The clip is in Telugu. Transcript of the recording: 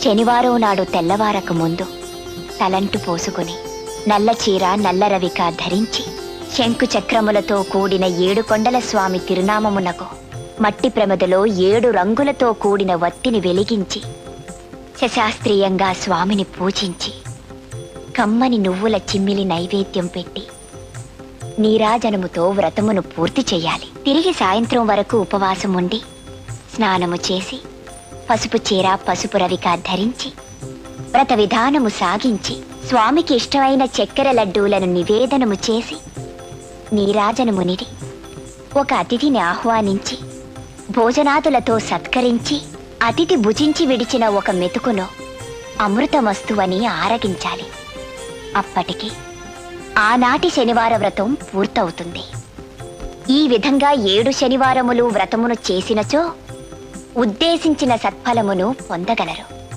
శనివారం నాడు తెల్లవారక ముందు తలంటు పోసుకుని నల్ల చీర నల్ల రవిక ధరించి శంకు చక్రములతో కూడిన 7 కొండల స్వామి తిరునామమునకు మట్టి ప్రమదలో 7 రంగులతో కూడిన వత్తిని వెలిగించి శశాస్త్రీయంగా స్వామిని పూజించి కమ్మని నువ్వుల చిమ్మిలి నైవేద్యం పెట్టి నీరాజనముతో వ్రతమును పూర్తి చెయ్యాలి. తిరిగి సాయంత్రం వరకు ఉపవాసం ఉండి స్నానము చేసి పసుపు చీర పసుపు రవిక ధరించి వ్రత విధానము సాగించి స్వామికి ఇష్టమైన చక్కెర లడ్డూలను నివేదనము చేసి నీరాజనమునిడి ఒక అతిథిని ఆహ్వానించి భోజనాదులతో సత్కరించి అతిథి భుజించి విడిచిన ఒక మెతుకును అమృతమస్తువని ఆరగించాలి. అప్పటికి ఆనాటి శనివార వ్రతం పూర్తవుతుంది. ఈ విధంగా 7 శనివారములు వ్రతమును చేసినచో ఉద్దేశించిన సత్ఫలమును పొందగలరు.